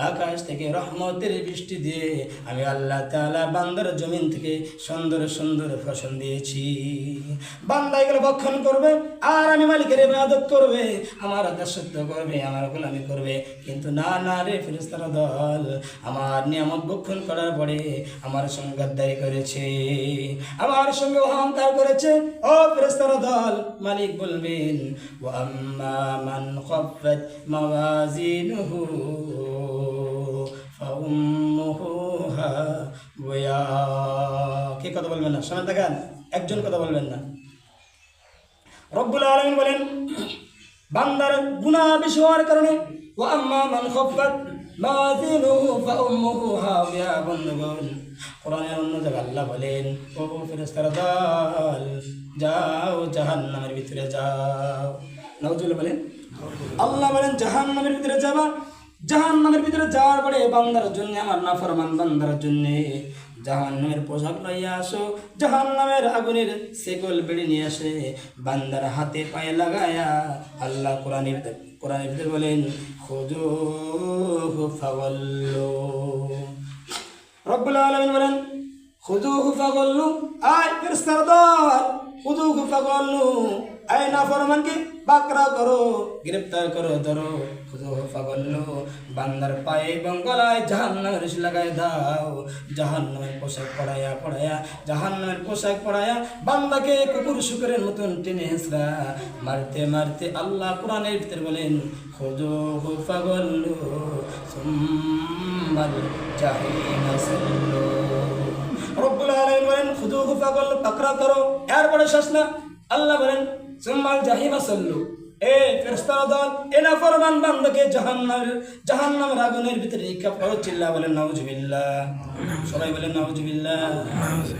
আকাশ থেকে রহমতের বৃষ্টি দিয়ে আমি আল্লাহ তাআলা বান্দার জমিন থেকে সুন্দর সুন্দর ফসল দিয়েছি। বান্দা এগুলো ভক্ষণ করবে আর আমি মালিকের ইবাদত করবে, আমার দাসত্ব করবে, আমার গোলামি করবে। কিন্তু না না রে ফেরেশতার দল, আমার নিয়ামত ভক্ষণ করার পরে আমার সঙ্গে গাদ্দারি করেছে, আমার সঙ্গে অহংকার করেছে। ও ফেরেশতার দল, মালিক বলবেন ওয়া আম্মা মান খাফফাত মাওয়াজিনুহু ফাউম্মুহু হাওয়া। কে কথা বলবেন না? শোনা থাকেন, একজন কথা বলবেন না। রব্বুল আলামিন বলেন বান্দার গুনাহ বেশি হওয়ার কারণে ওয়া আম্মা মান খাফফাত মাওয়াজিনুহু ফাউম্মুহু হাওয়া। বন্ধুগণ, কোরআনের অন্য জায়গায় আল্লাহ বলেন ও ফেরেশতারা দল, যাও জাহান্নামের ভিতরে যাও। নাউজুবিল্লাহ বলেন। আল্লাহ বলেন জাহান্নামের ভিতরে যাবা। জাহান্নামের ভিতরে যাওয়ার পরে বান্দার জন্য, আমার নাফরমান বান্দার জন্য জাহান্নামের পোশাক লইয়া আসো, জাহান্নামের আগুনের সেগল বেড়ে নিয়ে আসে বান্দার হাতে পায়ে লাগায়া। আল্লাহ কোরআনের ভিতরে বলেন খুযুহু ফাগল্লু। রব্বুল আলামিন বলেন খুযুহু ফাগল্লু, আয় ফেরেশতার দল, খুযুহু ফাগল্লু, আয় নাফরমানকে বাকরা করো, গ্রেফতার করো, ধরো। খুযুহু ফাগল্লু, বান্দার পায়ে এবং গলায় জাহান্নামের রশি লাগায় দাও। জাহান্নামের পোশাক পরায়া জাহান্নামের পোশাক পরায়া বান্দাকে কুকুর শুকরের মতন টেনে হেঁচড়া মারতে মারতে আল্লাহ কোরআনের ভিতরে বলেন খুযুহু ফাগল্লু সুম্মাল জাহিমা সাল্লু। রব্বুল আলামিন বলেন খুযুহু ফাগল্লু, পাকড়া করো। এরপরে শেষ না, আল্লাহ বলেন সুম্মাল জাহিমা সাল্লু। এ ফেরেশতার দল, এ নাফরমান বান্দাকে জাহান্নামের আগুনের ভিতরে নিক্ষেপ করো। চিল্লা বলেন নাউজুবিল্লাহ। সবাই বলেন নাউজুবিল্লাহ।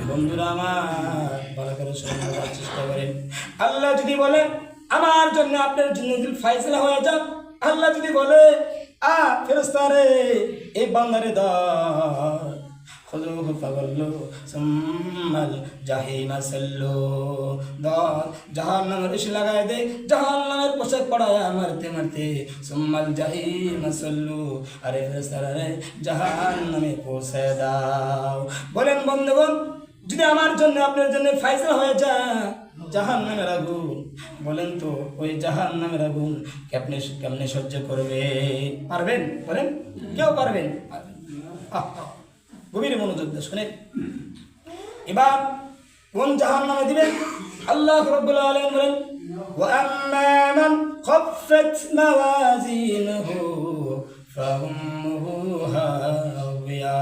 বন্ধুরা আমার, ভালো করে শোনার চেষ্টা করেন। আল্লাহ যদি বলে আমার জন্য আপনার জন্য যদি ফয়সালা হয়ে যাক, আল্লাহ যদি বলে ফেরেশতারে এই বান্দারে দল, খুযুহু ফাগল্লু সুম্মাল জাহিমা সাল্লু, দল জাহান্নামের রশি লাগায় দে, জাহান্নামের পোশাক পরায়া মারতে মারতে সুম্মাল জাহিমা সাল্লু, আরে ফেরেশতারা রে জাহান্নামে পৌঁছে দাও। বলেন বন্ধুগণ, যদি আমার জন্য আপনার জন্য ফয়সালা হয়ে যায় জাহান্নামের আগুন, বলেন তো ওই জাহান্নামের আগুন কেমনে সহ্য করবে? পারবেন? বলেন, কেউ পারবেন? গভীর মনোযোগ দিয়ে শুনেন। এবার কোন জাহান্নামে দিবেন? আল্লাহ রাব্বুল আলামিন বলেন ওয়া আম্মা মান খাফফাত মাওয়াজিনুহু ফাউম্মুহু হাওয়া।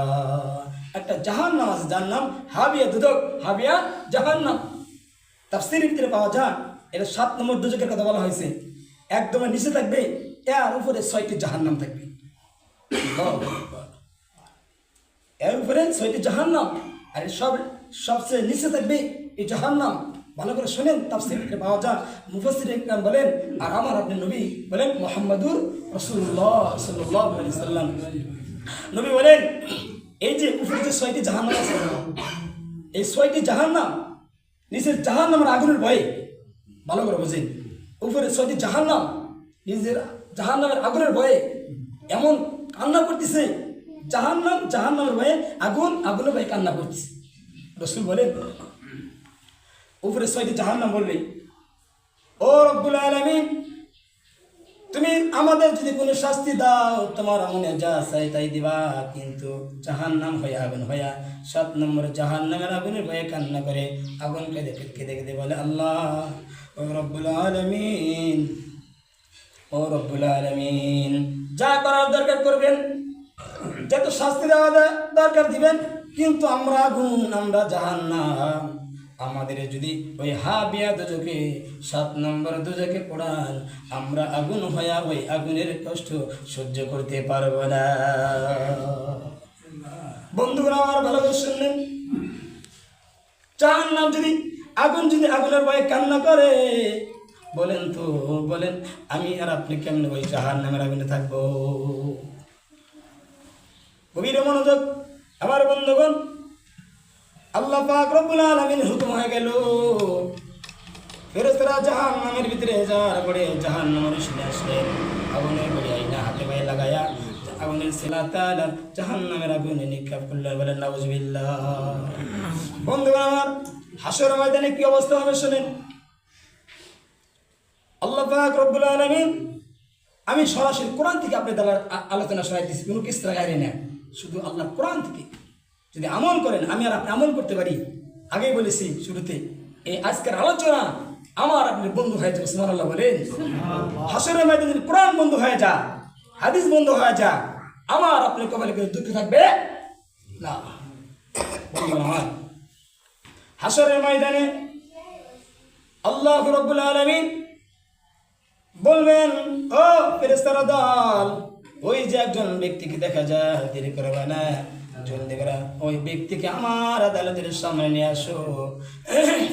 একটা জাহান্নাম আছে, যার নাম হাবিয়া দুদক, হাবিয়া জাহান্নাম। তাফসীরের ভিতরে পাওয়া যায় এটা 7 নম্বর দুজকের কথা বলা হয়েছে। একদম নিচে থাকবে, এর উপরে 6টি জাহান্নাম থাকবে। এর উপরে 6টি জাহান্নাম, আর সবচেয়ে নিচে থাকবে এই জাহান্নাম। ভালো করে শুনেন, তাফসীরে পাওয়া যায়। মুফাসসির ইকরাম বলেন, আর আমার আপনি নবী বলেন মুহাম্মাদুর রাসূলুল্লাহ সাল্লাল্লাহু আলাইহি ওয়াসাল্লাম, নবী বলেন এই যে উপরে যে 6টি জাহান্নাম আছে, এই 6টি জাহান্নাম নিচের জাহান্নামের আগুনের ভয়ে, ভালো করে বুঝেন, উপরে 6টি জাহান্নাম নিজের জাহান্নামের আগুনের ভয়ে এমন কান্না করতেছে, জাহান্নামের ভয়ে আগুনের ভয়ে কান্না করতেছে। রাসূল বলেন উপরে 6টি জাহান্নাম বলবে ও রব্বুল আলামিন, তুমি আমাদের যদি কোনো শাস্তি দাও তোমার মনে যা চাই তাই দিবা, কিন্তু জাহান্নাম হয়ে আগুন হইয়া 7 নম্বর জাহান্নামের আগুনের ভয়ে কান্না করে, আগুন কেঁদে কেঁদে বলে আল্লাহ ও রব্বুল আলামিন, ও রব্বুল আলামিন, যা করার দরকার করবেন, যত শাস্তি দেওয়া দরকার দিবেন, কিন্তু আমরা আগুন, আমরা জাহান্নাম, আমাদের যদি ওই হাবিয়া দুজকে 7 নম্বর দুজকে পড়ান, আমরা আগুন হইয়া ওই আগুনের কষ্ট সহ্য করতে পারবো না। বন্ধুরা আমার ভালো করে শুনলেন, জাহান্নাম যদি আগুনের ভয়ে কান্না করে, বলেন তো বলেন আমি আর আপনি কেমনে ওই জাহান্নামের আগুনে থাকবো? গভীর মনোযোগ আমার বন্ধুগণ, আল্লাহ পাক রব্বুল আলামিন হুকুম হয়ে গেল, ফেরেশতারা জাহান্নামের ভিতরে যাওয়ার পরে জাহান্নামের সামনে আসলেন, আগুনের পরে আইনা হাতে পায়ে লাগায়া আগুনের ছেলা তালা জাহান্নামের আগুনে নিক্ষেপ করলেন, বলেন নাউজুবিল্লাহ। বন্ধুগণ আমার, হাসর ময়দানে কি অবস্থা হবে শুনেন। আল্লাহ পাক রব্বুল আলামিন, আমি সরাসরি কোরআন থেকে আপনাদের আলোচনা শোনাইতেছি, কোনো কিসরা গাইরি না, শুধু আল্লাহর কোরআন থেকে যদি আমল করেন, আমি আর আপনি আমল করতে পারি। আগেই বলেছি শুরুতে, এই আজকের আলোচনা আমার আপনার বন্ধু হয়ে যাবে। সুবহানাল্লাহ বলেন। হাসরের ময়দানে যদি কোরআন বন্ধু হয়ে যা, হাদিস বন্ধু হয়ে যা, আমার আপনার কপালে কোনো দুঃখ থাকবে না। বন্ধুগণ আমার, হাসরের ময়দানে আল্লাহ রাব্বুল আলামিন বলবেন, ও ফেরেশতার দল, ওই যে একজন ব্যক্তিকে দেখা যায়, দেরি করবে না, জলদি করে ওই ব্যক্তিকে আমার আদালতের সামনে নিয়ে আসো।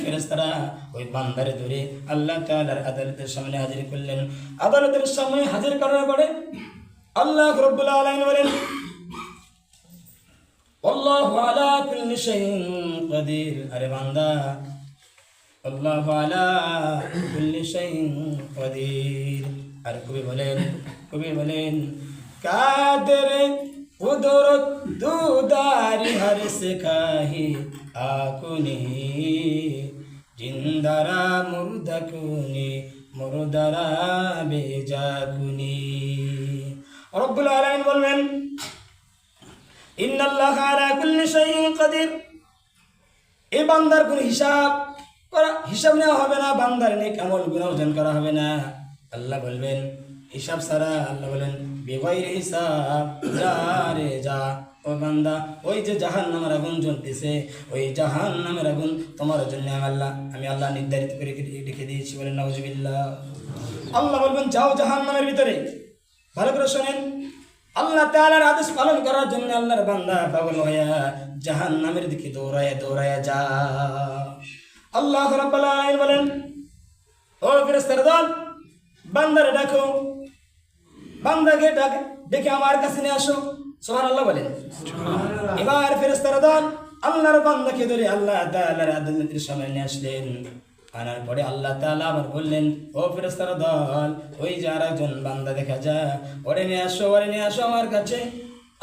ফেরেশতারা ওই বান্দারে ধরে আল্লাহ তাআলার আদালতের সামনে হাজির করলেন। আদালতের সামনে হাজির করার পরে আল্লাহ রাব্বুল আলামিন বলেন, আল্লাহু আলা কুল্লি শাইইন কাদির। আরে বান্দা, আল্লাহু আলা কুল্লি শাইইন কাদির। আর কবি বলেন কাদের কুদরত দুদারি হর সিখাহি আকুনি জিন্দারা মুরদাকুনি মুরদারা বেজাকুনি। রব্বুল আলামিন বলবেন, ইন্নাল্লাহা আলা কুল্লি শাইইন কাদির। এই বান্দার কোনো হিসাব নেওয়া হবে না, বান্দার নেক আমল গুনাহ ওজন করা হবে না। আল্লাহ বলবেন হিসাব ছাড়া, আল্লাহ বলেন বেগাইর হিসাব, যা রে যা। ও বান্দা, ওই যে জাহান্নামের আগুন জ্বলতেছে, ওই জাহান্নামের আগুন তোমার জন্য আমি আল্লাহ নির্ধারিত করে রেখে দিয়েছি, বলেন নাউজুবিল্লাহ। আল্লাহ বলবেন যাও জাহান্নামের ভিতরে। ভালো করে শোনেন, আল্লাহ তাআলার আদেশ পালন করার জন্য আল্লাহর বান্দা পাগল হইয়া জাহান্নামের দিকে দৌড়ায়া যা। আল্লাহ রাব্বুল আলামিন বলেন, ও ফেরেশতার দল, বান্দারে ডাকো, বান্দাকে ডেকে আমার কাছে নিয়ে আসো। সুবহানাল্লাহ বলেন। এবার ফেরেশতার দল আল্লাহর বান্দাকে ধরে আল্লাহ তাআলার আদালতের সামনে নিয়ে আসলেন। আনার পরে আল্লাহ তাআলা আবার বললেন, ও ফেরেশতার দল, ওই যে আরেকজন বান্দা দেখা যায়, ওরে নিয়ে আসো আমার কাছে।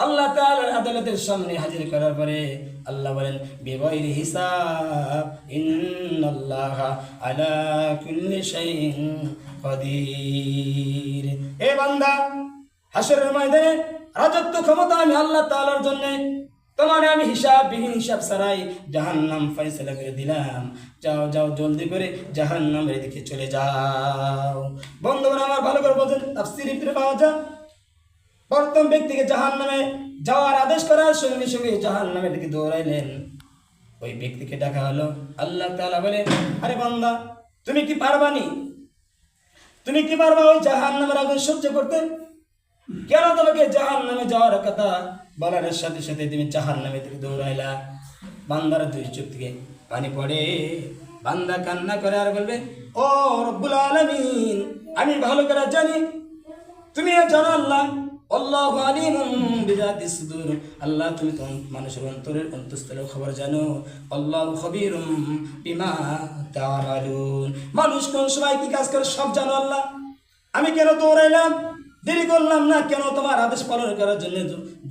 আল্লাহ তাআলার আদালতের সামনে হাজির করার পরে আল্লাহ বলেন বিগাইরি হিসাব, ইন্নাল্লাহা আলা কুল্লি শাইইন কাদির। এ বান্দা, হাসরের ময়দানে রাজত্ব ক্ষমতা আমি আল্লাহ তাআলার জন্য, তোমারে আমি বিহীন হিসাব ছাড়াই জাহান্নাম ফয়সালা করে দিলাম। যাও জলদি করে জাহান্নামের দিকে চলে যাও। বন্ধুরা আমার, ভালো করে বোঝেন, তাফসীরে ফিরে পাওয়া যায়, প্রথম ব্যক্তিকে জাহান্নামে যাওয়ার আদেশ করার সঙ্গে সঙ্গে জাহান্নামের দিকে দৌড়াইলেন। ওই ব্যক্তিকে ডাকা হলো। আল্লাহ তাআলা বলে, আরে বান্দা, তুমি কি পারবা ওই জাহান্নামের আগুন সহ্য করতে? কেন তোমাকে জাহান্নামে যাওয়ার কথা বলার সাথে সাথে তুমি জাহান্নামের দিকে দৌড়াইলা? বান্দার দুই চোখ থেকে পানি পড়ে, বান্দা কান্না করে আর বলবে, ও রব্বুল আলামিন, আমি ভালো করে জানি তুমি জানো আল্লাহ, আল্লাহু আলিমুম বিযাতিস সুদূর। আল্লাহ, তুমি তো মানুষের অন্তরের অন্তঃস্থলের খবর জানো। আল্লাহু খবীরুম বিমা তা'মালুন। মানুষ কোন সময় কি কাজ করে সব জানো আল্লাহ। আমি কেন দৌড়াইলাম, দেরি করলাম না কেন? তোমার আদেশ পালন করার জন্য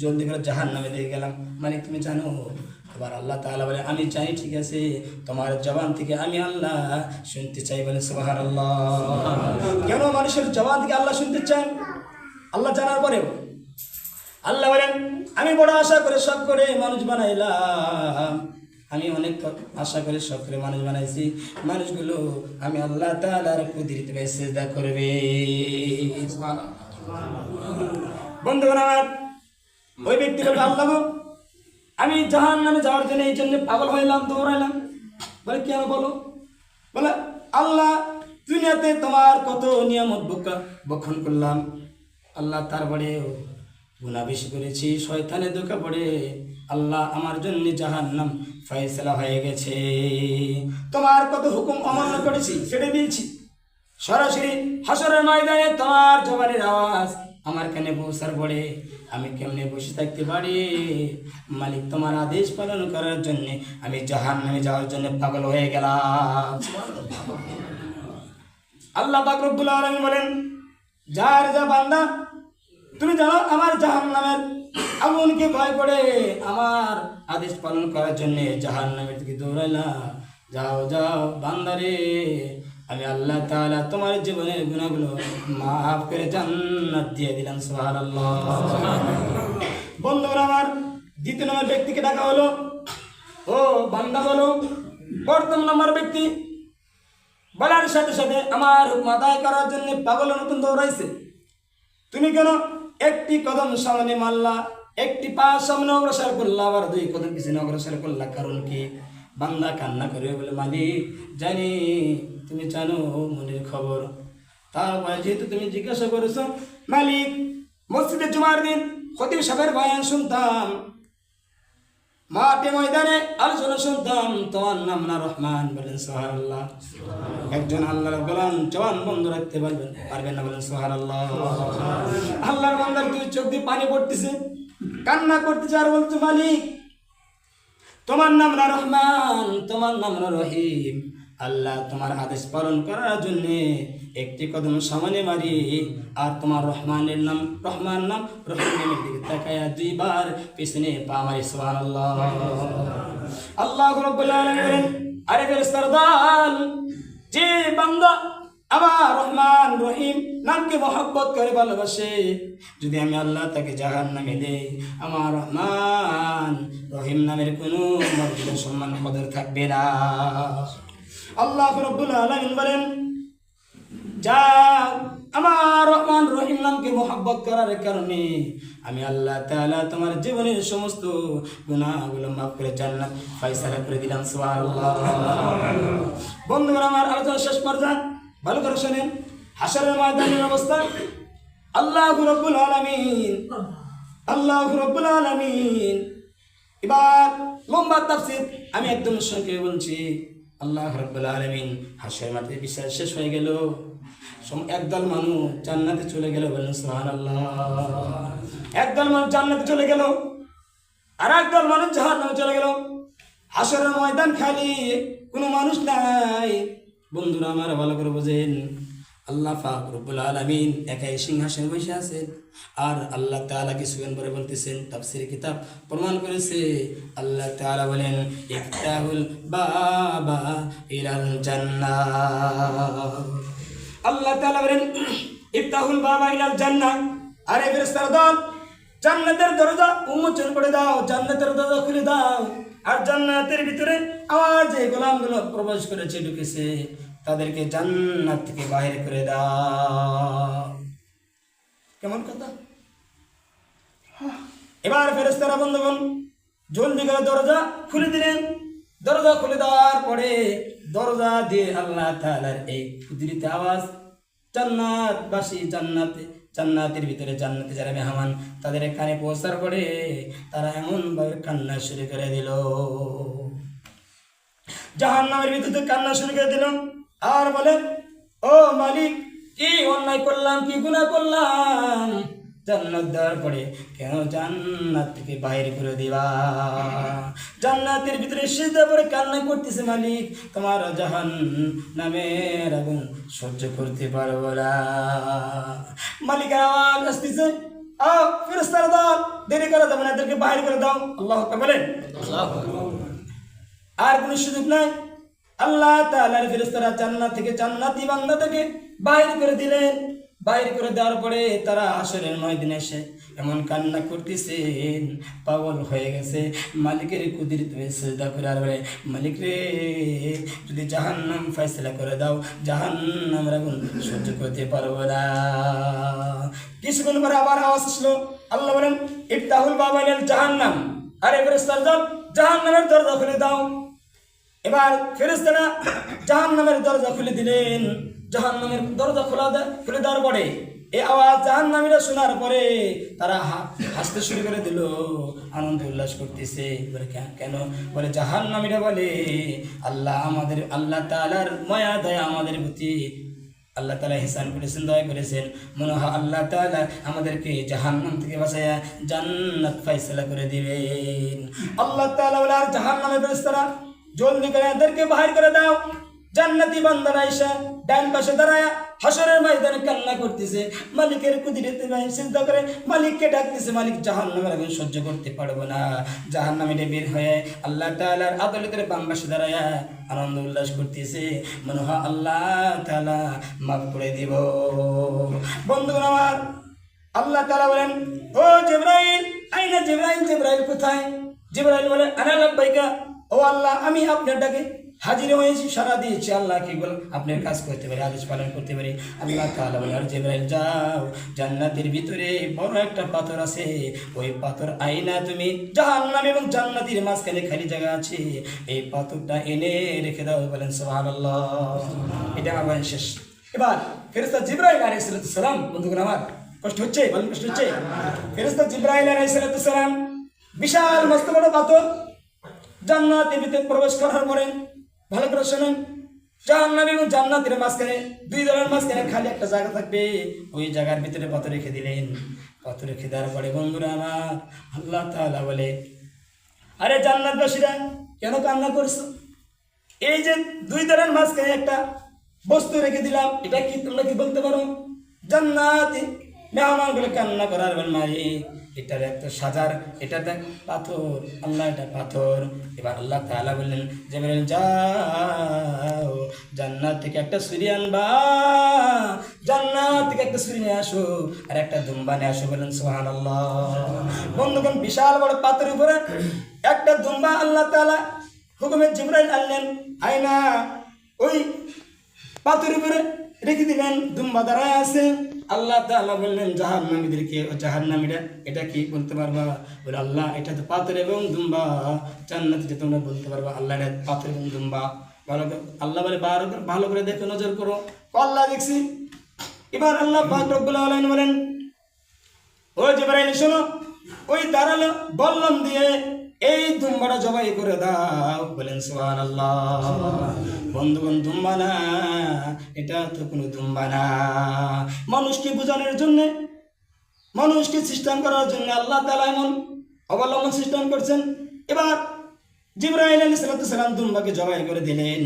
জলদি করে জাহান্নামে দিয়ে গেলাম, মানে তুমি জানো। আবার আল্লাহ তাআলা বলে, আমি চাই, ঠিক আছে, তোমার জবান থেকে আমি আল্লাহ শুনতে চাই, বলে সুবহানাল্লাহ। কেন মানুষের জবান থেকে আল্লাহ শুনতে চান? আল্লাহ জানার পরেও আল্লাহ বলেন, আমি বড় আশা করে শখ করে মানুষ বানাইলাম, আমি অনেক আশা করে শখ করে মানুষ বানাইছি, মানুষগুলো আমি আল্লাহ তাআলার কুদরতে সিজদা করবে। বন্ধুগণ আমার, ওই ব্যক্তি বলে, আল্লাহ গো, আমি জাহান্নামে যাওয়ার জন্য এই জন্য পাগল হইলাম, দৌড়াইলাম। বলে কেন বলো? বলে, আল্লাহ, দুনিয়াতে তোমার কত নিয়ামত বক্ষণ করলাম আল্লাহ, তারপরেও গুনাহ বেশি করেছি, শয়তানে ধোঁকা পড়ে আল্লাহ আমার জন্য জাহান্নাম ফয়সালা হয়ে গেছে। তোমার কত হুকুম অমান্য করেছি, ছেড়ে দিয়েছি। সরাসরি হাসরের ময়দানে তোমার জবানের আওয়াজ আমার কানে পৌঁছার পরে আমি কেমনে বসে থাকতে পারি? মালিক, তোমার আদেশ পালন করার জন্য আমি জাহান্নামে যাওয়ার জন্য পাগল হয়ে গেলাম। আল্লাহ পাক রব্বুল আলামিন বলেন, যা বান্দা, তুমি জানো আমার জাহান্নামে আগুনকে ভয় করে আমার আদেশ পালন করার জন্য জাহান্নামের দিকে দৌড়াইলা। যাও যাও বান্দারে, আমি আল্লাহ তাআলা তোমার জীবনের গুনাহগুলো মাফ করে জান্নাত দিয়ে দিলাম। সুবহানাল্লাহ। বন্ধুরা আমার, দ্বিতীয় নম্বর ব্যক্তিকে ডাকা হলো, ও বান্দা বলো। প্রথম নম্বর ব্যক্তি বলার সাথে সাথে আমার হুকুম আদায় করার জন্য পাগলের মতন দৌড়াইছে। তুমি কেন একটি কদম সামনে মারলা, একটি পা সামনে অগ্রসর করলা, আবার 2 কদম পিছনে অগ্রসর করলা? কারণ কি? বান্দা কান্না করে বলে, মালিক জানি তুমি জানো মনের খবর। তারপরে যেহেতু তুমি জিজ্ঞাসা করেছো, মালিক মসজিদে জুমার দিন খতিব সাহেবের বয়ান শুনতাম, মাঠে ময়দানে আলোচনা শুনতাম, তোমার নাম না রহমান। বলেন সুবহানাল্লাহ। একজন আল্লাহর গোলাম জওয়ান বন্ধ রাখতে পারবেন না? বলেন সুবহানাল্লাহ। আল্লাহর বান্দার 2 চোখ দিয়ে পানি পড়তেছে, কান্না করতেছে আর বলছে, মালিক তোমার নাম না রহমান, তোমার নাম না রহিম। আল্লাহ তোমার আদেশ পালন করার জন্য একটি কদম সামনে মারি, আর তোমার রহমান নাম রহিমের দিকে তাকায়া 2 বার পিছনে পা মারি। সুবহানাল্লাহ। আল্লাহ রাব্বুল আলামিন আরে ফেরেশতার দল, যে বান্দা আমার রহমান রহিম নামকে মহব্বত করে ভালোবাসে, যদি আমি আল্লাহ তাকে জাহান্নামে দেই, আমার রহমান রহিম নামের কোনো মর্যাদা সম্মান কদর থাকবে না। আল্লাহ রাব্বুল আলামিন বলেন, যা আমার রহমান রহিম নামকে মহব্বত করার কারণে আমি আল্লাহ তাআলা তোমার জীবনের সমস্ত গুনাহগুলো মাফ করে জান্নাত ফয়সালা করে দিলাম। সুবহানাল্লাহ। বন্ধুরা আমার, আলোচনা শেষ পর্যায়ে ভালো করে শুনেন। হাশরের ময়দানের অবস্থা, আল্লাহু রাব্বুল আলামিন এবার লম্বা তাফসীর আমি একদম সংক্ষেপে বলছি। আল্লাহ রাব্বুল আলামিন হাশরের মাঠে বিচার শেষ হয়ে গেল, একদল মানুষ জান্নাতে চলে গেল। বলেন সুবহানাল্লাহ। একদল মানুষ জান্নাতে চলে গেল, আর একদল মানুষ জাহান্নামে চলে গেল। হাশরের ময়দান খালি, কোনো মানুষ নাই। বন্ধুরা আমার ভালো করে বোঝেন, আল্লাহ পাক রব্বুল আলামিন একাই সিংহাসনে বসে আছেন, আর আল্লাহ তাআলা কিছুক্ষণ পরে বলতেছেন, তাফসীর কিতাব প্রমাণ করেছে, আল্লাহ তাআলা বলেন, ইফতাহুল বাবা ইলাল জান্নাহ। আল্লাহ তাআলা বলেন, ইফতাহুল বাবা ইলাল জান্নাহ। আরে ফেরেশতার দল, জান্নাতের দরজা উন্মোচন করে দাও, জান্নাতের দরজা খুলে দাও। আর জান্নাতের ভিতরে আমার যে গোলামগুলো প্রবেশ করেছে, ঢুকেছে, তাদেরকে জান্নাত থেকে বাইরে করে দাও। কেমন কথা? এবার ফেরেশতারা বন্ধুগণ জলদি করে দরজা খুলে দিলেন। দরজা খুলে দেওয়ার পরে দরজা দিয়ে আল্লাহ তাআলার এই কুদরতি আওয়াজ, জান্নাতবাসী জান্নাতের ভিতরে জান্নাতে যারা মেহমান তাদের কানে পৌঁছার পরে তারা এমন ভাবে কান্না শুরু করে দিল, জাহান্নামের ভিতরে কান্না শুরু করে দিল, আর বলে, ও মালিক কি অন্যায় করলাম, কি গুনাহ করলাম, জান্নাত দেওয়ার পরে কেন জান্নাত থেকে বাইরে করে দিবা? জান্নাতের ভিতরে সিজদা করে কান্না করতেছে, মালিক তোমার জাহান্নামের আগুন সহ্য করতে পারবো না। মালিকের আওয়াজ আসতেছে, ফেরেশতার দল, দেরি করা যাবে না, এদেরকে বাইরে করে দাও। আল্লাহু আকবার বলেন। আর কোনো সুযোগ নাই। আল্লাহ তাআলার ফেরেশতারা জান্নাত থেকে, জান্নাতি বান্দা থেকে বাইরে করে দিলেন। বাইরে করে দেওয়ার পরে তারা হাশরের ময়দানে এসে এমন কান্না করতেছেন, পাগল হয়ে গেছে, মালিকের কুদরতে সিজদা করে আর বলে, মালিক রে যদি জাহান্নাম ফয়সালা করে দাও, জাহান্নামের আগুন সহ্য করতে পারবো না। কিছুক্ষণ পরে আবার আওয়াজ আসলো, আল্লাহ বলেন, ইফতাহুল বাবা ইলাল জাহান্নাম। আরে ফেরেশতার দল, জাহান্নামের দরজা খুলে দাও। এবার ফেরেশতারা জাহান্নামের দরজা খুলে দিলেন। জাহান্নামের দরজা খুলে দেওয়ার পরে এই আওয়াজ জাহান্নামীরা শোনার পরে তারা হাসতে শুরু করে দিল, আনন্দ উল্লাস করতেছে। বলে কেন? বলে জাহান্নামীরা বলে, আল্লাহ তাআলার মায়া দয়া আমাদের প্রতি, আল্লাহ তাআলা ইহসান করেছেন, দয়া করেছেন, মনে হয় আল্লাহ তাআলা আমাদেরকে জাহান্নাম থেকে বাঁচায়া জান্নাত ফয়সালা করে দিবেন। আল্লাহ তাআলা বলে, আর জাহান্নামের ফেরেশতারা জলদি করে এদেরকে বাহির করে দাও। জান্নাতি বান্দারা এসে ডান পাশে দাঁড়ায়া হাসরের ময়দানে কান্না করতেছে, মালিকের কুদরতে ভাই চিন্তা করে মালিককে ডাকতেছে, মালিক জাহান্নামের আগুন সহ্য করতে পারবো না। জাহান্নামীরা বের হয়ে আল্লাহ তাআলার আদালতের বাম পাশে দাঁড়ায়া আনন্দ উল্লাস করতেছে, মনে হয় আল্লাহ তাআলা মাফ করে দিব। বন্ধুগণ আমার, আল্লাহ তাআলা বলেন, ও জিবরাইল, আইনা জিবরাইল, জিবরাইল কোথায়? জিবরাইল বলেন, আনা লাব্বাইকা, ও আল্লাহ আমি আপনার ডাকে হাজির হয়েছি, সারা দিয়েছি। আল্লাহ কি বল, আপনার কাজ করতে পারি, আদেশ পালন করতে পারি। আল্লাহ তাআলা বলেন, আর জিবরাইল যাও, জান্নাতের ভিতরে বড় একটা পাথর আছে, ওই পাথর আইনা তুমি জাহান্নাম এবং জান্নাতের মাঝখানে খালি জায়গা আছে, এই পাথরটা এনে রেখে দাও। বলেন সুবহানাল্লাহ। এটা আমার শেষ। এবার ফেরেশতা জিবরাইল আলাইহিস সালাম, বন্ধুগণ আমার, কষ্ট হচ্ছে? বলেন কষ্ট হচ্ছে? ফেরেশতা জিবরাইল আলাইহিস সালাম বিশাল মস্ত বড় পাথর জান্নাতের ভিতরে প্রবেশ করার পরে, ভালো করে শোনেন, জাহান্নাম এবং জান্নাতের মাঝখানে দুই দলের মাঝখানে খালি একটা জায়গা থাকবে, ওই জায়গার ভিতরে পাথর রেখে দিলেন। পাথর রেখে দেওয়ার পরে বন্ধুরা আমার, আল্লাহ তাআলা বলে, আরে জান্নাতবাসীরা কেন কান্না করছো? এই যে দুই দলের মাঝখানে একটা বস্তু রেখে দিলাম, এটা কি তোমরা কি বলতে পারো? জান্নাতি মেহমান বলে কান্না করার বল মালিক, এটার একটা সাজার, এটা দেখ পাথর, আল্লাহ এটা পাথর। এবার আল্লাহ তাআলা বললেন, জিবরাইল যাও, জান্নাত থেকে একটা ছুরি আনবা, জান্নাত থেকে একটা ছুরি নিয়ে আসো, আর একটা দুম্বা নিয়ে আসো। বলেন সুবহানাল্লাহ। বন্ধুগণ, বিশাল বড় পাথরের উপরে একটা দুম্বা আল্লাহ তাআলা হুকুমে জিবরাইল আনলেন, আয়না ওই পাথরের উপরে রেখে দিলেন, দুম্বা দাঁড়ায় আছে। আল্লাহ তাআলা বললেন জাহান্নামীদেরকে, ও জাহান্নামীরা এটা কি বলতে পারবা? বলে, আল্লাহ এটা তো পাথর এবং দুম্বা, জান্নাতে যে তোমরা বলতে পারবা আল্লাহ এটা পাথর এবং দুম্বা। ভালো আল্লাহ বলে, ভালো করে দেখো, নজর করো। আল্লাহ দেখছি। এবার আল্লাহ পাক রব্বুল আলামিন বলেন, ও জিবরাইল শোনো, ওই দাঁড়ালো বললাম দিয়ে এই দুম্বাটা জবাই করে দাও। বলেন সুবহানাল্লাহ। বন্ধুগণ, দুম্বা না, এটা তো কোনো দুম্বা না। মানুষকে বোঝানোর জন্য, মানুষকে সিস্টেম করার জন্য আল্লাহ তাআলা এমন অবলম্বন সিস্টেম করছেন। এবার জিবরাইল আলাইহিস সালাম দুম্বাকে জবাই করে দিলেন।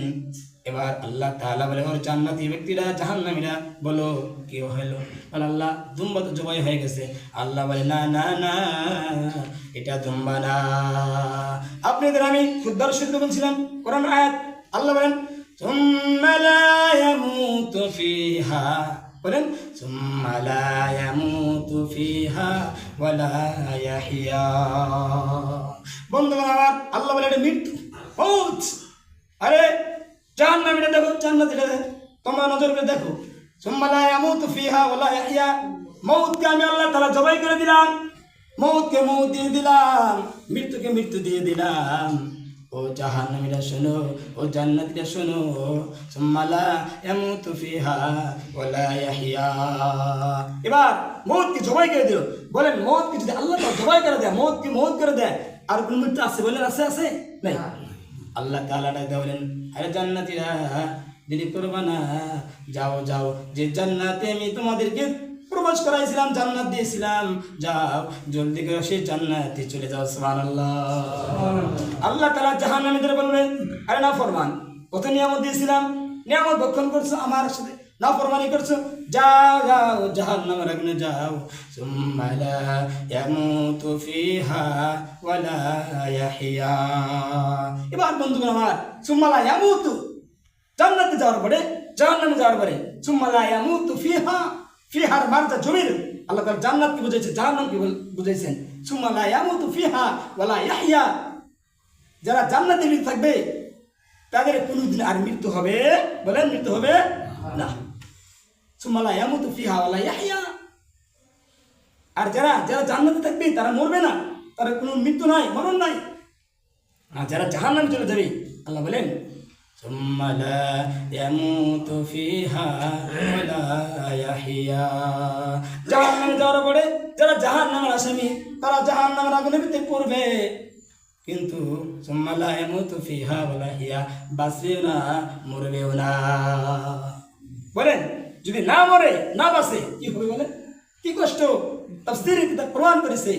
এবার আল্লাহ তাআলা বলে, ওর জান্নাতি ব্যক্তিরা জাহান্নামীরা বলো কি হলো? বলে, আল্লাহ দুম্বা তো জবাই হয়ে গেছে। আল্লাহ বলে, না না না, এটা দুম্বা না। আপনাদের আমি খুদ্দার শুদ্ধ বলছিলাম কোরআন আয়াত, আল্লাহ বলেন, সুম্মা লা ইয়ামুতু ফিহা, বলেন সুম্মা লা ইয়ামুতু ফিহা ওয়া লা ইয়াহইয়া। বন্ধুগণ আমার, আল্লাহ বলে এটা মৃত্যু, মৌত। আরে জাহান্নামীরা দেখো, জান্নাতীরা দেখো, তোমরা নজর করে দেখো, সুম্মা লা ইয়ামুতু ফিহা ওয়া লা ইয়াহইয়া। মৌতকে আমি আল্লাহ তাআলা জবাই করে দিলাম, মৌতকে মৌত দিয়ে দিলাম, মৃত্যুকে মৃত্যু দিয়ে দিলাম। ও জাহান্নামীরা শোনো, ও জান্নাতীরা শোনো, সুম্মা লা ইয়ামুতু ফিহা ওয়া লা ইয়াহইয়া। এবার মৌতকে জবাই করে দিল। বলেন, মৌতকে যদি আল্লাহ তাআলা জবাই করে দেয়, মৌতকে মৌত করে দেয়, আর কোন মৃত্যু আছে? বলেন আছে? আছে নাই? আল্লাহ তাআলা বলেন, আরে জান্নাতীরা দেরি করবা না, যাও যাও, যে জান্নাতে আমি তোমাদেরকে প্রবেশ করাইছিলাম, জান্নাত দিয়েছিলাম, যাও জলদি করে সেই জান্নাতে চলে যাও। সুবহানাল্লাহ। আল্লাহ তাআলা জাহান্নামীদের বলবেন, আরে নাফরমান, কত নিয়ামত দিয়েছিলাম, নিয়ামত ভক্ষণ করছো, আমার সাথে নাফরমানি করছো, যাও যাও জাহান্নামের আগুনে যাও। সুম্মা লা ইয়ামুতু ফিহা ওয়া লা ইয়াহইয়া। এবার বন্ধুগণ আমার, সুম্মা লা ইয়ামুতু, জান্নাতে যাওয়ার পরে, জাহান্নামে যাওয়ার পরে, সুম্মা লা ইয়ামুতু ফিহা, ফিহার মানটা জমির, আল্লাহ তাআলা জান্নাত কি বুঝাইছে, জাহান্নাম কি বুঝাইছেন? সুম্মা লা ইয়ামুতু ফিহা ওয়া লা ইয়াহইয়া। যারা জান্নাতে থাকবে তাদের কোনোদিন আর মৃত্যু হবে? বলেন, মৃত্যু হবে না। সুম্মা লা ইয়ামুতু ফিহা ওয়া লা ইয়াহইয়া। আর যারা যারা জান্নাতে থাকবে তারা মরবে না, তার কোনো মৃত্যু নাই, মরণ নাই। আর যারা জাহান্নামে চলে যাবে, আল্লাহ বলেন, সুম্মা লা ইয়ামুতু ফিহা ওয়া লা ইয়াহইয়া। জাহান্নামে যাওয়ার পরে যারা জাহান্নামের আসামি, তারা জাহান্নামের আগুনের ভিতরে পড়বে, কিন্তু সুম্মা লা ইয়ামুতু ফিহা ওয়া লা ইয়াহইয়া, বাঁচবেও না, মরবেও না। বলেন, যদি না মরে, না বাঁচে, কি হবে বলেন? কি কষ্ট! তাফসীরে কিতাব প্রমাণ করেছে,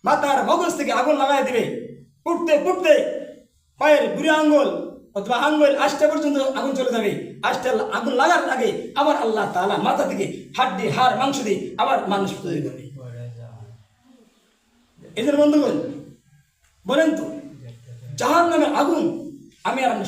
মাথার মগজ থেকে আগুন লাগাই দিবে, পুড়তে পুড়তে পায়ের বুড়ি আঙ্গুল, অথবা আঙ্গুল আষ্টে পর্যন্ত আগুন চলে যাবে, আষ্টে আগুন লাগার আগে আবার আল্লাহ তাআলা মাথা থেকে হাড্ডি হাড় মাংস দিয়ে আবার মানুষ তৈরি করবে। এদের বন্ধুগণ বলেন তো জাহান্নামের আগুন আমি আর আপনি